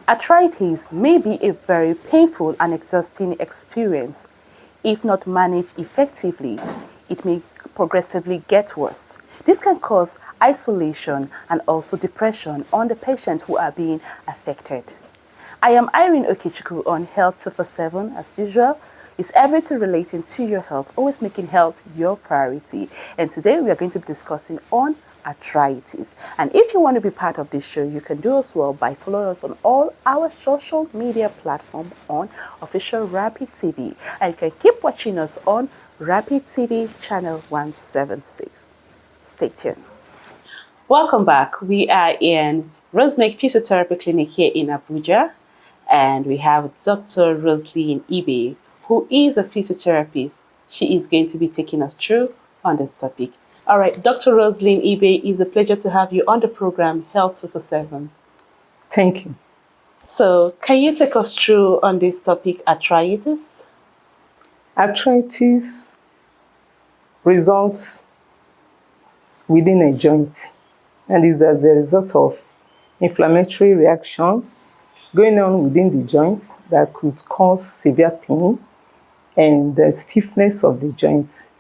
Arthritis may be a very painful and exhausting experience. If not managed effectively, it may progressively get worse. This can cause isolation and also depression on the patients who are being affected. I am Irene Okechukwu on Health 247 as usual. It's everything relating to your health, always making health your priority. And today we are going to be discussing on arthritis. And if you want to be part of this show, you can do as well by following us on all our social media platforms on official Rapid TV. And you can keep watching us on Rapid TV channel 176. Stay tuned. Welcome back. We are in Rosemake Physiotherapy Clinic here in Abuja. And we have Dr. Rosaline Ibe, who is a physiotherapist. She is going to be taking us through on this topic. All right, Dr. Rosaline Ibe, it's a pleasure to have you on the program Health 247. Thank you. So, can you take us through on this topic, arthritis? Arthritis results within a joint and is as a result of inflammatory reactions going on within the joint that could cause severe pain and the stiffness of the joint,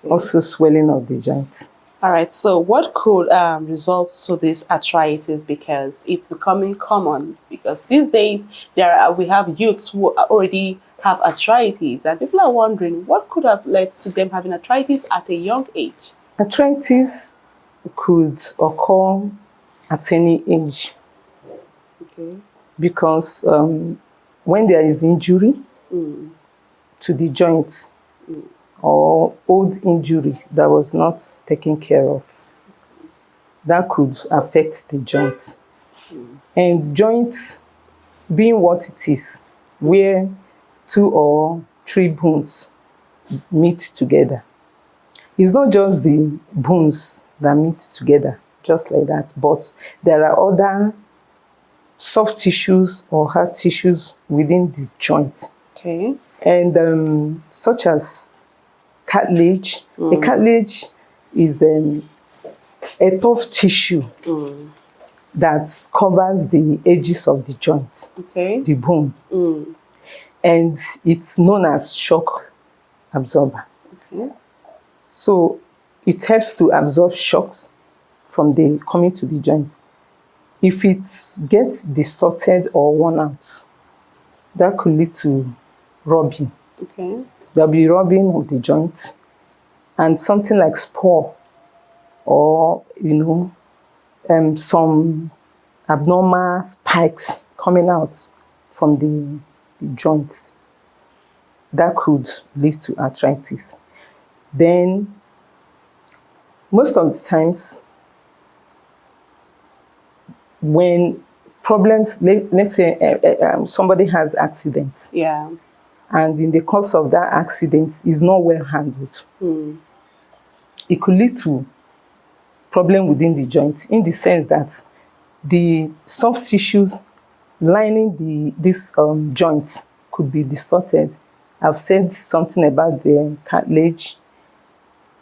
also swelling of the joint. All right, so what could result to this arthritis, because it's becoming common, because these days we have youths who already have arthritis, and people are wondering what could have led to them having arthritis at a young age? Arthritis could occur at any age. Okay. Because when there is injury to the joint or old injury that was not taken care of, that could affect the joint. And joints being what it is, where 2 or 3 bones meet together. It's not just the bones that meet together, just like that, but there are other soft tissues or hard tissues within the joint. Okay. And such as cartilage. A cartilage is a tough tissue that covers the edges of the joint, okay, the bone. And it's known as shock absorber. Okay. So it helps to absorb shocks from the coming to the joint. If it gets distorted or worn out, that could lead to rubbing. Okay. There'll be rubbing of the joint and something like spore or, some abnormal spikes coming out from the joints. That could lead to arthritis. Then, most of the times, when problems, let's say somebody has accident, yeah, and in the course of that accident is not well handled, it could lead to problem within the joint, in the sense that the soft tissues lining this joint could be distorted. I've said something about the cartilage.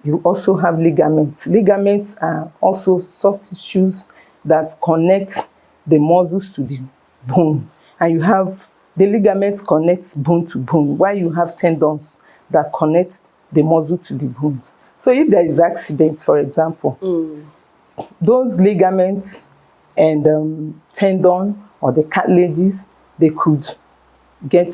You also have ligaments. Ligaments are also soft tissues that connect the muscles to the bone. And you have the ligaments connect bone to bone, while you have tendons that connect the muscle to the bones. So if there is accident, for example, those ligaments and tendon or the cartilages, they could get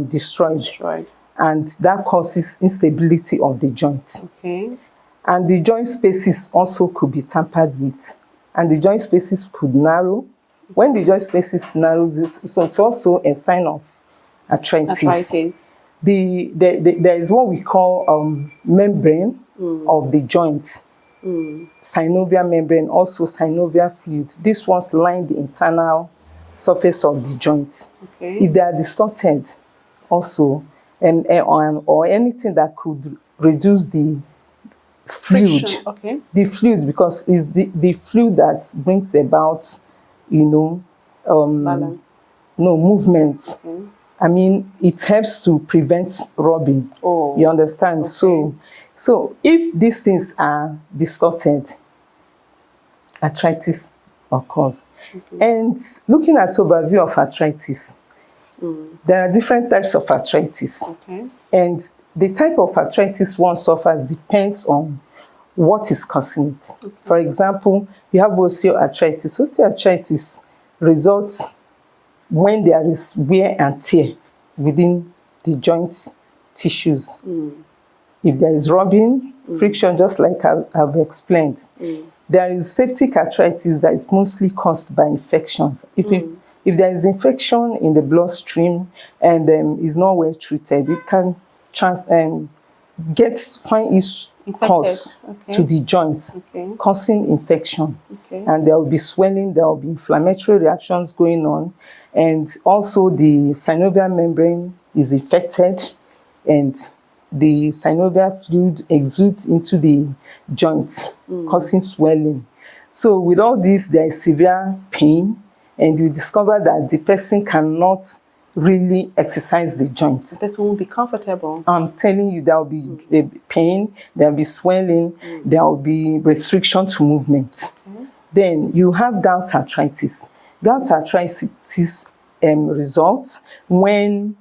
destroyed. And that causes instability of the joint. Okay. And the joint spaces also could be tampered with. And the joint spaces could narrow. When the joint spaces narrow, it's also a sign of arthritis. There is what we call membrane of the joint. Synovial membrane, also synovial fluid. These ones line the internal surface of the joint. Okay. If they are distorted also, or anything that could reduce the fluid, friction. Okay. The fluid, because it's the fluid that brings about, balance. No, movement. Okay. I mean, it helps to prevent rubbing. Oh. You understand? Okay. So if these things are distorted, arthritis occurs. And looking at overview of arthritis, there are different types of arthritis. Okay. And the type of arthritis one suffers depends on what is causing it. For example, you have osteoarthritis. Osteoarthritis results when there is wear and tear within the joint tissues. If there is rubbing, friction, just like I've explained. There is septic arthritis that is mostly caused by infections. If there is infection in the bloodstream and is not well treated, it can find its cause to the joint, causing infection. And there will be swelling, there will be inflammatory reactions going on, and also the synovial membrane is infected, and the synovial fluid exudes into the joints, causing swelling. So with all this, there is severe pain, and you discover that the person cannot really exercise the joint. The person won't be comfortable. I'm telling you, there will be pain, there will be swelling, there will be restriction to movement. Then you have gout arthritis. Gout arthritis results when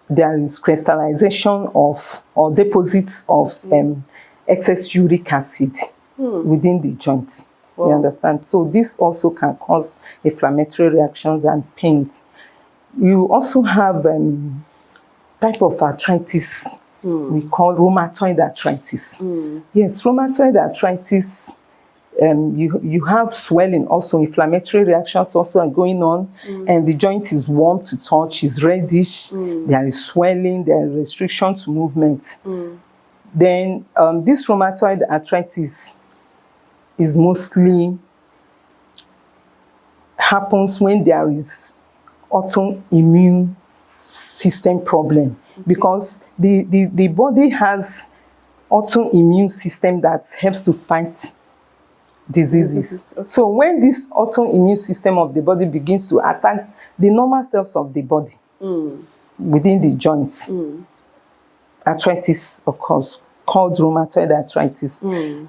there is crystallization of or deposits of excess uric acid within the joint. You understand? So this also can cause inflammatory reactions and pains. You also have type of arthritis we call rheumatoid arthritis. Yes, rheumatoid arthritis, you have swelling, also inflammatory reactions also are going on, and the joint is warm to touch, is reddish, there is swelling, there is restriction to movement. Then this rheumatoid arthritis is mostly happens when there is autoimmune system problem, because the body has autoimmune system that helps to fight diseases. So when this autoimmune system of the body begins to attack the normal cells of the body within the joints, arthritis occurs, called rheumatoid arthritis.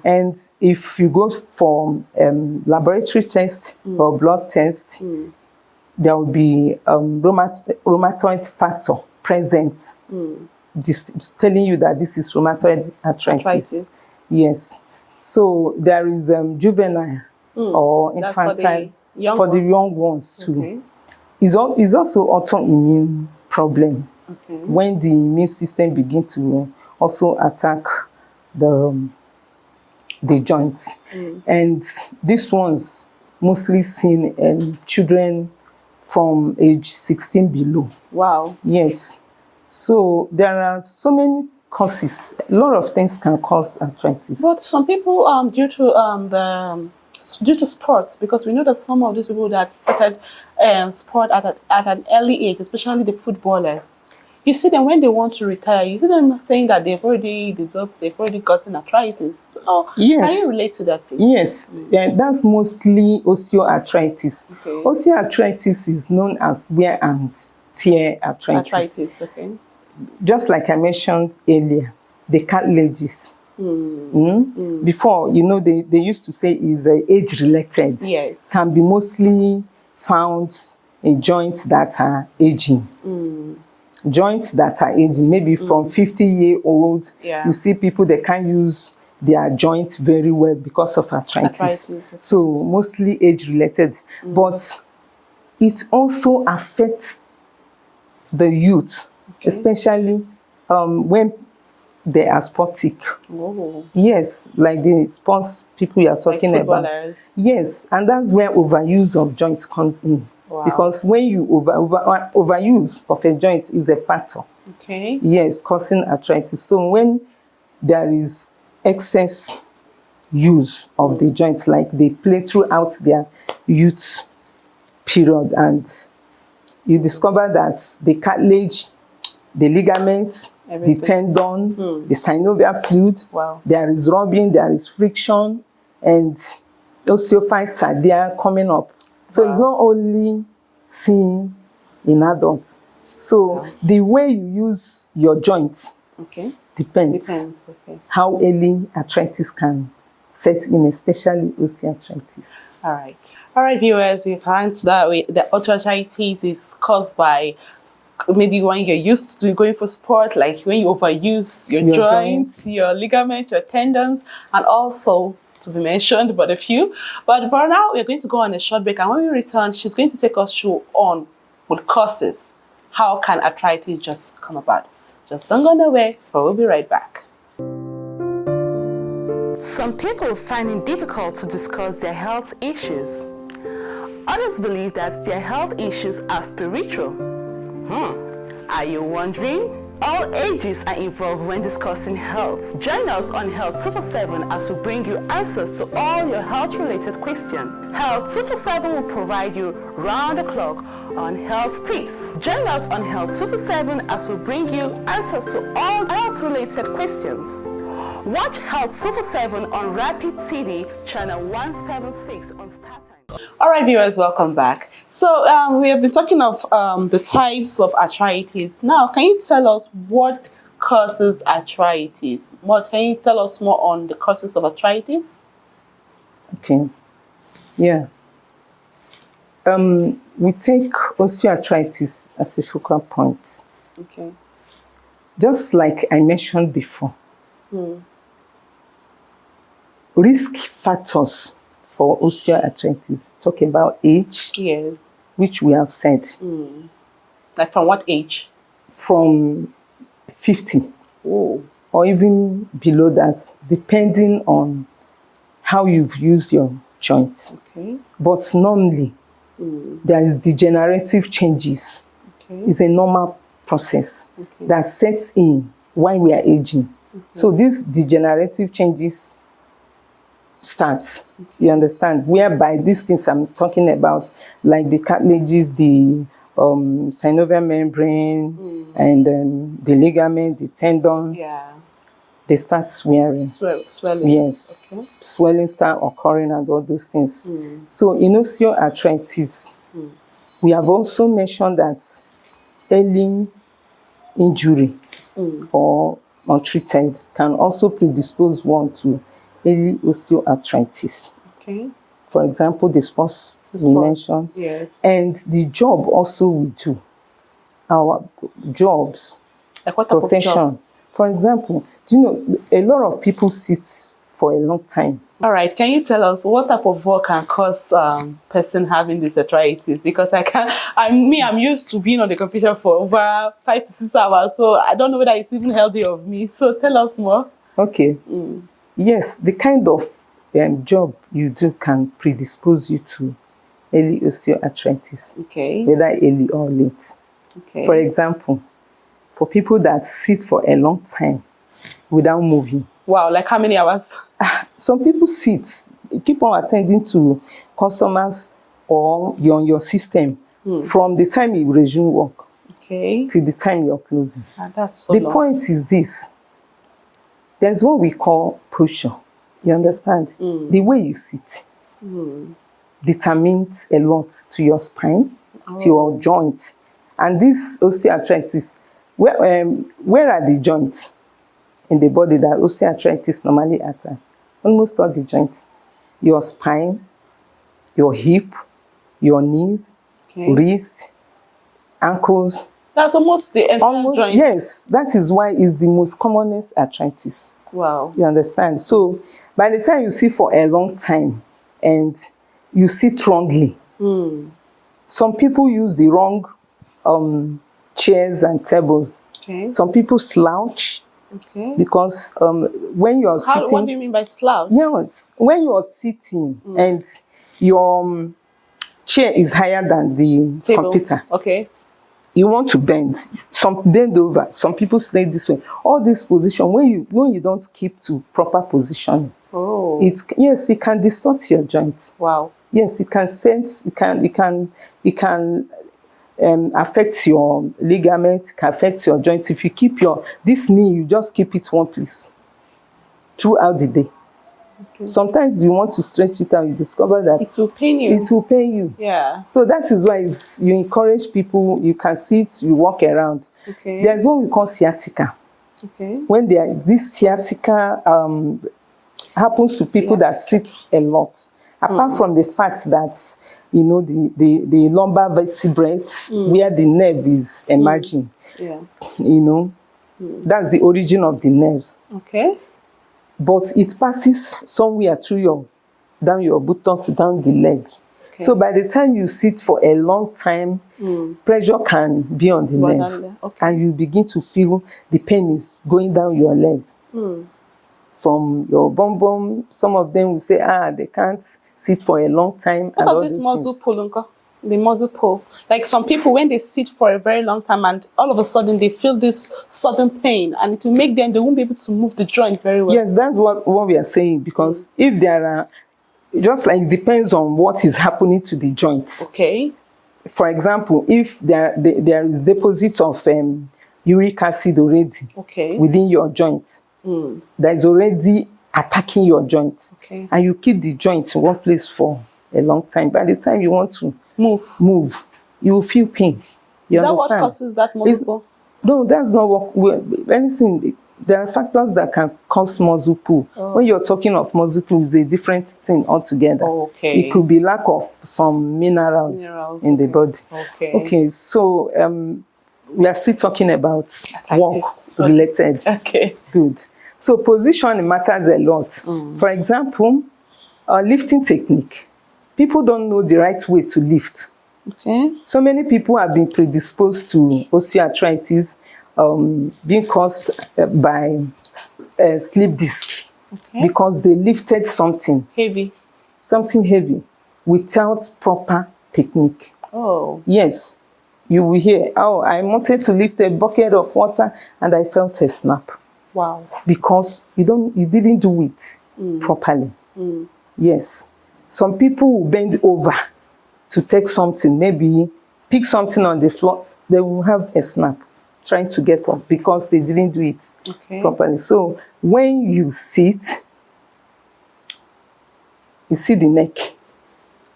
And if you go for laboratory test or blood test, there will be rheumatoid factor present, telling you that this is rheumatoid arthritis. Yes. So there is juvenile or infantile for the young ones too. It's also autoimmune problem when the immune system begins to also attack the joints. And these ones mostly seen in children from age 16 below. Wow. Yes. So there are so many causes. A lot of things can cause arthritis. But some people, due to sports, because we know that some of these people that started sport at an early age, especially the footballers, you see them when they want to retire, you see them saying that they've already gotten arthritis. Oh, yes. Can you relate to that, please? Yes, yeah, that's mostly osteoarthritis. Osteoarthritis is known as wear and tear arthritis. Just like I mentioned earlier, the cartilages. Before, you know, they used to say is age-related. Yes. Can be mostly found in joints that are aging. Joints that are aging, maybe from 50-year-old, you see people that can't use their joints very well because of arthritis. So mostly age-related. But it also affects the youth, especially when they are sportic. Yes, like the sports people you are talking about. Yes, and that's where overuse of joints comes in. Because when you overuse of a joint is a factor. Yes, causing arthritis. So when there is excess use of the joints, like they play throughout their youth period, and you discover that the cartilage, the ligaments, the tendon, the synovial fluid, there is rubbing, there is friction, and osteophytes are there coming up. So it's not only seen in adults. So the way you use your joints depends how early arthritis can set in, especially osteoarthritis. All right, viewers, we've learned that the arthritis is caused by maybe when you're used to going for sport, like when you overuse your joints, your ligaments, your tendons, and also to be mentioned but a few. But for now, we're going to go on a short break, and when we return, she's going to take us through on what causes. How can arthritis just come about? Just don't go away, for we'll be right back. Some people find it difficult to discuss their health issues. Others believe that their health issues are spiritual. Are you wondering? All ages are involved when discussing health. Join us on Health 247 as we bring you answers to all your health-related questions. Health 247 will provide you round the clock on health tips. Join us on Health 247 as we bring you answers to all health-related questions. Watch Health 247 on Rapid TV, channel 176 on StarTime. All right, viewers, welcome back. So we have been talking of the types of arthritis. Now, can you tell us what causes arthritis? Can you tell us more on the causes of arthritis? Okay. Yeah. We take osteoarthritis as a focal point. Okay. Just like I mentioned before, risk factors for osteoarthritis, talk about age, yes, which we have said. Like from what age? From 50. Oh. Or even below that, depending on how you've used your joints. Okay. But normally, there is degenerative changes. Okay. It's a normal process that sets in while we are aging. So these degenerative changes starts, you understand, whereby these things I'm talking about, like the cartilages, the synovial membrane, and the ligament, the tendon, they start wearing. Swelling. Yes. Okay. Swelling start occurring and all those things. So in osteoarthritis, we have also mentioned that early injury or untreated can also predispose one to early osteoarthritis. Okay. For example, the sports we mentioned. Yes. And the job also we do. Our jobs, like what profession. Job? For example, do you know, a lot of people sit for a long time. All right, can you tell us what type of work can cause person having this arthritis? Because I'm used to being on the computer for over 5 to 6 hours, so I don't know whether it's even healthy of me. So tell us more. Okay. Yes, the kind of job you do can predispose you to early osteoarthritis. Okay. Whether early or late. Okay. For example, for people that sit for a long time without moving. Wow, like how many hours? Some people sit, keep on attending to customers or you're on your system from the time you resume work till the time you're closing. That's so the long. point is this. There's what we call posture. You understand? The way you sit determines a lot to your spine, to your joints. And this osteoarthritis, where are the joints in the body that osteoarthritis normally attack? Almost all the joints. Your spine, your hip, your knees, wrist, ankles. That's almost the entire joint. Yes, that is why it's the most commonest arthritis. Wow. You understand? So by the time you sit for a long time and you sit wrongly, some people use the wrong chairs and tables. Okay. Some people slouch. Okay. Because when you are sitting... What do you mean by slouch? Yes, when you are sitting and your chair is higher than the computer. Okay. You want to bend. Some bend over. Some people stay this way. All this position, when you don't keep to proper position, it can distort your joints. Wow. Yes, it can sense. It can affect your ligaments, can affect your joints. If you keep this knee, you just keep it one place throughout the day. Okay. Sometimes you want to stretch it out, you discover that it will pain you. It will pain you. Yeah. So that is why you encourage people, you can sit, you walk around. Okay. There's what we call sciatica. Okay. When this sciatica happens to people that sit a lot. Apart from the fact that, you know, the lumbar vertebrae, where the nerve is emerging, Yeah. you know, that's the origin of the nerves. Okay. But it passes somewhere through down your buttocks, down the leg. Okay. So by the time you sit for a long time, pressure can be on the nerve. Okay. And you begin to feel the pain is going down your legs. From your bum. Some of them will say, they can't sit for a long time. What about this muscle pull, Uncle? The muscle pull. Like some people, when they sit for a very long time and all of a sudden they feel this sudden pain and it will make them, they won't be able to move the joint very well. Yes, that's what we are saying, because if there are, just like it depends on what is happening to the joints. Okay. For example, if there is deposit of uric acid already within your joints, that is already attacking your joints, and you keep the joint in one place for a long time, by the time you want to move, you will feel pain. Is that what causes that muscle pull? No, that's not what anything. There are factors that can cause muscle pull. When you're talking of muscle pull, it's a different thing altogether. It could be lack of some minerals in the body. Okay, so we are still talking about work related. Good. So position matters a lot. For example, lifting technique. People don't know the right way to lift. So many people have been predisposed to osteoarthritis, being caused by slip disc, because they lifted something heavy without proper technique. Yes, you will hear, I wanted to lift a bucket of water and I felt a snap. Wow. Because you didn't do it properly. Yes. Some people will bend over to take something, maybe pick something on the floor, they will have a snap trying to get up because they didn't do it properly. So when you sit, you see the neck.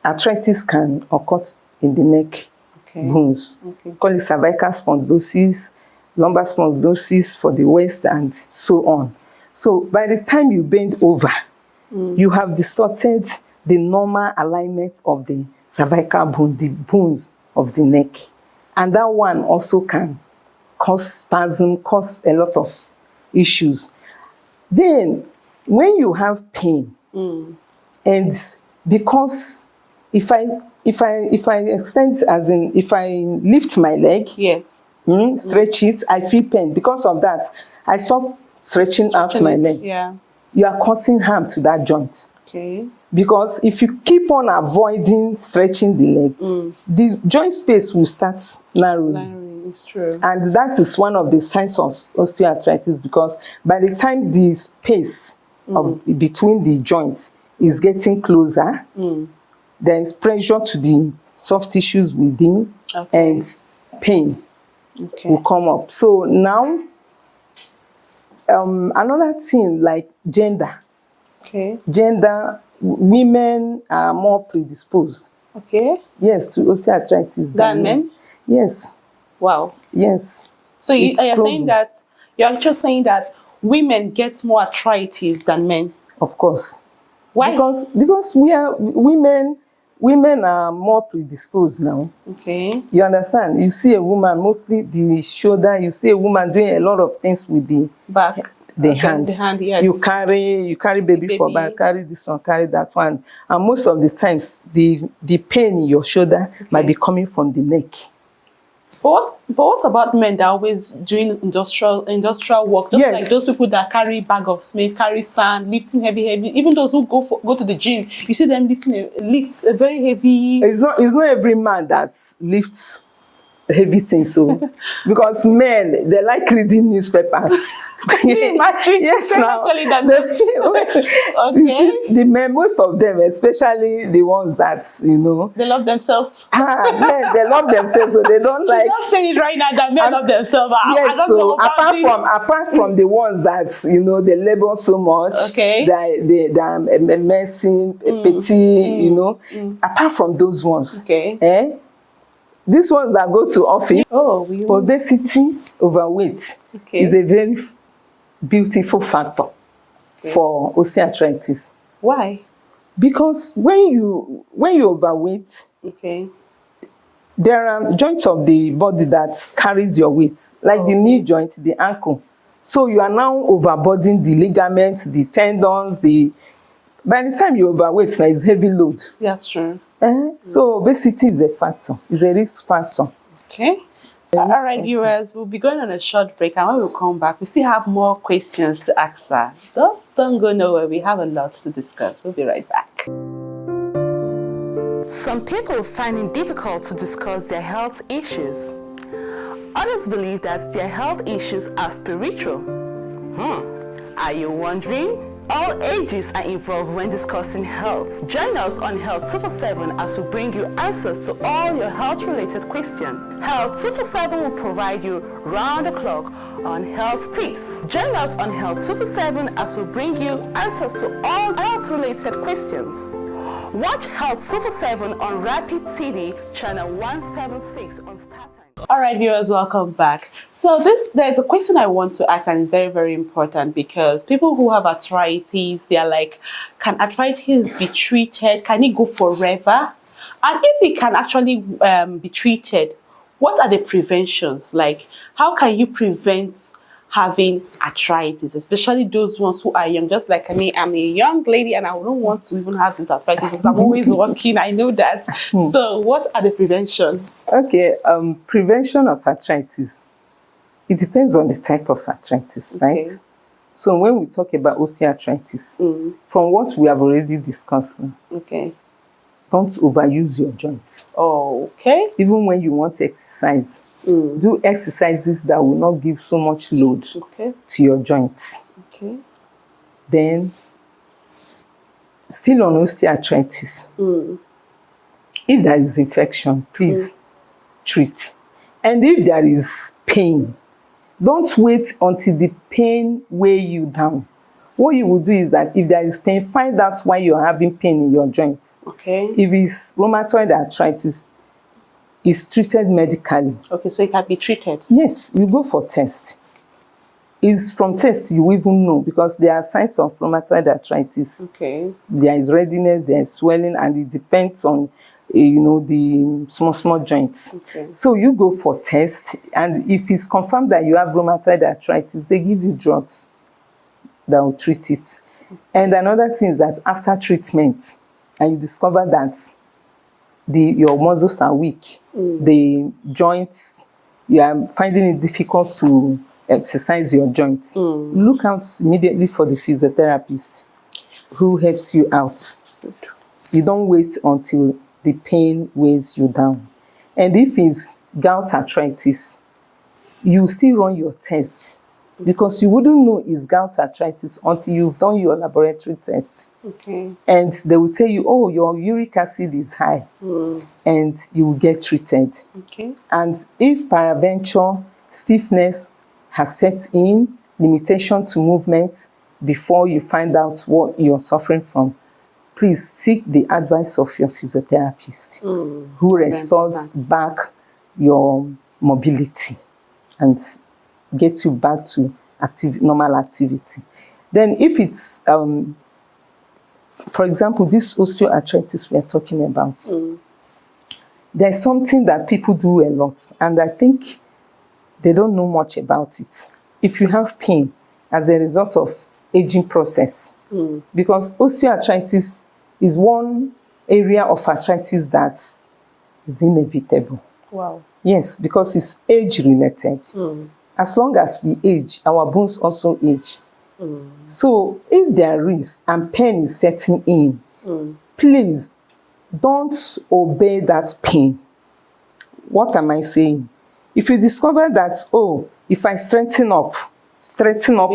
Arthritis can occur in the neck bones. Call it cervical spondylosis, lumbar spondylosis for the waist, and so on. So by the time you bend over, you have distorted the normal alignment of the cervical bone, the bones of the neck. And that one also can cause spasm, cause a lot of issues. Then, when you have pain, and because if I extend, as in, if I lift my leg, stretch it, I feel pain. Because of that, I stop stretching out my leg. You are causing harm to that joint. Because if you keep on avoiding stretching the leg, the joint space will start narrowing. It's true. And that is one of the signs of osteoarthritis, because by the time the space between the joints is getting closer, there is pressure to the soft tissues within, and pain will come up. So now, another thing like gender. Gender, women are more predisposed. Yes, to osteoarthritis than men. Yes. Wow. Yes. So you're saying that women get more arthritis than men? Of course. Why? Because we are women are more predisposed now. You understand? You see a woman, mostly the shoulder, you see a woman doing a lot of things with the back. The hand, yes. You carry baby for back, carry this one, carry that one. And most of the times, the pain in your shoulder might be coming from the neck. But what about men that are always doing industrial work? Just like those people that carry bag of cement, carry sand, lifting heavy. Even those who go to the gym, you see them lifting a very heavy. It's not every man that lifts heavy things, so because men, they like reading newspapers. Can you imagine? Yes, now the men, most of them, especially the ones that they love themselves. Men, they love themselves, so they don't like. She's not saying it right now that men love themselves. Yes, so apart from the ones that they labor so much, they are messing, petty, apart from those ones, these ones that go to office, obesity, overweight is a very beautiful factor for osteoarthritis. Why? Because when you overweight, Okay. there are joints of the body that carries your weight, like the knee joint, the ankle. So you are now overburdening the ligaments, the tendons, by the time you overweight, now it's heavy load. That's true. So obesity is a factor, it's a risk factor. Okay. So, all right, viewers, we'll be going on a short break, and when we come back, we still have more questions to ask her. Don't go nowhere. We have a lot to discuss. We'll be right back. Some people find it difficult to discuss their health issues. Others believe that their health issues are spiritual. Are you wondering? All ages are involved when discussing health. Join us on Health 247 as we bring you answers to all your health-related questions. Health 247 will provide you round the clock on health tips. Join us on Health 247 as we bring you answers to all health-related questions. Watch Health 247 on Rapid TV, channel 176 on StarTimes. All right, viewers, welcome back. So there's a question I want to ask, and it's very, very important, because people who have arthritis, they are like, can arthritis be treated? Can it go forever? And if it can actually be treated, what are the preventions? Like, how can you prevent having arthritis, especially those ones who are young? Just like me, I'm a young lady and I don't want to even have this arthritis because I'm always working. I know that. So what are the prevention? Okay, prevention of arthritis. It depends on the type of arthritis, right? So when we talk about osteoarthritis, from what we have already discussed now, don't overuse your joints. Okay. Even when you want to exercise, do exercises that will not give so much load to your joints. Okay. Then, still on osteoarthritis, if there is infection, please treat. And if there is pain, don't wait until the pain weigh you down. What you will do is that if there is pain, find out why you're having pain in your joints. Okay. If it's rheumatoid arthritis, it's treated medically. Okay, so it can be treated? Yes, you go for test. It's from test you even know, because there are signs of rheumatoid arthritis. Okay. There is redness, there is swelling, and it depends on the small joints. Okay. So you go for test, and if it's confirmed that you have rheumatoid arthritis, they give you drugs that will treat it. And another thing is that after treatment, and you discover that your muscles are weak, the joints, you are finding it difficult to exercise your joints, look out immediately for the physiotherapist who helps you out. You don't wait until the pain weighs you down. And if it's gout arthritis, you still run your test, because you wouldn't know it's gout arthritis until you've done your laboratory test. Okay. And they will tell you, oh, your uric acid is high, and you will get treated. Okay. And if peradventure stiffness has set in, limitation to movement, before you find out what you're suffering from, please seek the advice of your physiotherapist, who restores back your mobility and get you back to normal activity. Then if it's, for example, this osteoarthritis we are talking about, there's something that people do a lot, and I think they don't know much about it. If you have pain as a result of aging process, because osteoarthritis is one area of arthritis that is inevitable. Wow. Yes, because it's age-related. As long as we age, our bones also age. So if there is and pain is setting in, please don't obey that pain. What am I saying? If you discover that, oh, if I straighten up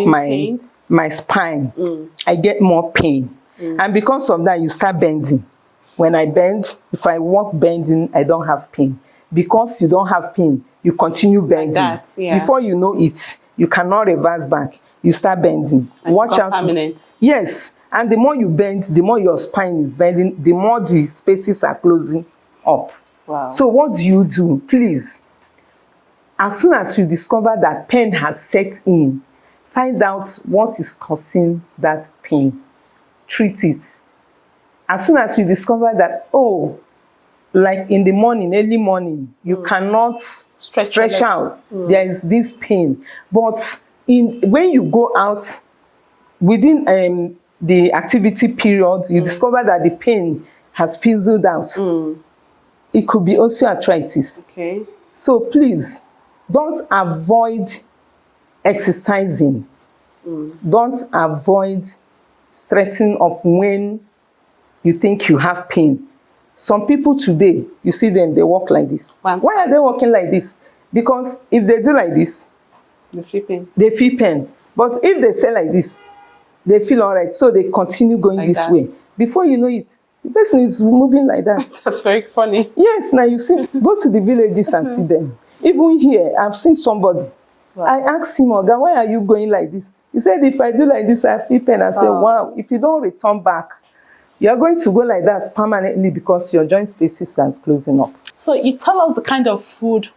my spine, I get more pain. And because of that, you start bending. When I bend, if I walk bending, I don't have pain. Because you don't have pain, you continue bending. Like that, yeah. Before you know it, you cannot reverse back. You start bending. And watch out. Permanent. Yes. And the more you bend, the more your spine is bending, the more the spaces are closing up. Wow. So what do? Please, as soon as you discover that pain has set in, find out what is causing that pain. Treat it. As soon as you discover that, oh, like in the morning, early morning, you cannot stretch out. There is this pain. But when you go out, within the activity period, you discover that the pain has fizzled out. It could be osteoarthritis. Okay. So please, don't avoid exercising. Don't avoid straightening up when you think you have pain. Some people today, you see them, they walk like this. Why are they walking like this? Because if they do like this, they feel pain. They feel pain. But if they stay like this, they feel all right. So they continue going like this way. Before you know it, the person is moving like that. That's very funny. Yes, now you see, go to the villages and see them. Even here, I've seen somebody. Wow. I asked him, Oga, why are you going like this? He said, if I do like this, I feel pain. I said, wow, if you don't return back, you are going to go like that permanently because your joint spaces are closing up. So you tell us the kind of food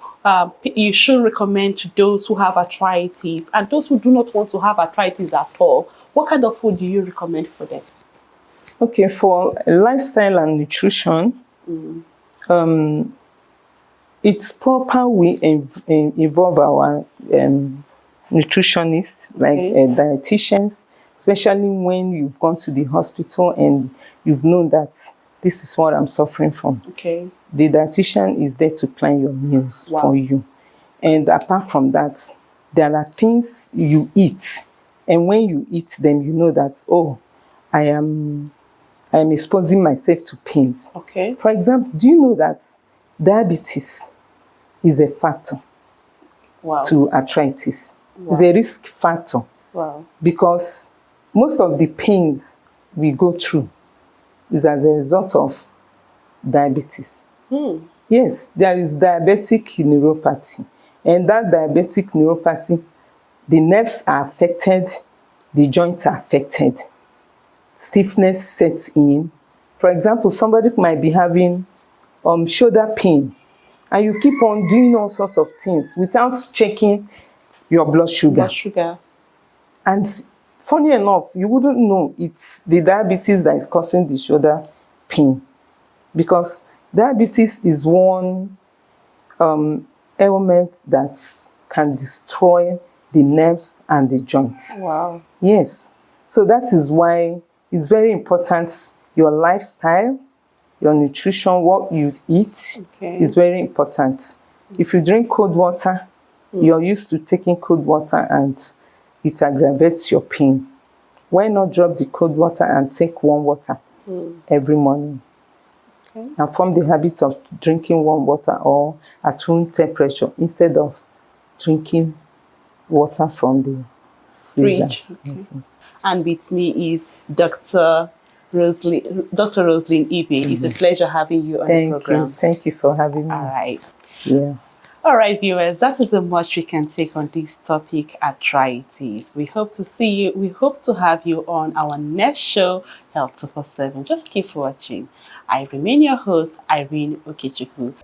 you should recommend to those who have arthritis and those who do not want to have arthritis at all. What kind of food do you recommend for them? Okay, for lifestyle and nutrition, it's proper we involve our nutritionists, like dietitians, especially when you've gone to the hospital and you've known that this is what I'm suffering from. Okay. The dietitian is there to plan your meals for you. And apart from that, there are things you eat. And when you eat them, you know that, oh, I am exposing myself to pains. Okay. For example, do you know that diabetes is a factor to arthritis? It's a risk factor. Wow. Because most of the pains we go through is as a result of diabetes. Yes, there is diabetic neuropathy. And that diabetic neuropathy, the nerves are affected, the joints are affected. Stiffness sets in. For example, somebody might be having shoulder pain, and you keep on doing all sorts of things without checking your blood sugar. And funny enough, you wouldn't know it's the diabetes that is causing the shoulder pain, because diabetes is one ailment that can destroy the nerves and the joints. Wow. Yes. So that is why it's very important. Your lifestyle, your nutrition, what you eat is very important. If you drink cold water, you're used to taking cold water and it aggravates your pain. Why not drop the cold water and take warm water every morning? And form the habit of drinking warm water or at room temperature instead of drinking water from the freezers. And with me is Dr. Roselyn Ibe. It's a pleasure having you on the program. Thank you for having me. All right. Yeah. All right, viewers, that is the much we can take on this topic, arthritis. We hope to see you. We hope to have you on our next show, Health 247. Just keep watching. I remain your host, Irene Okechukwu.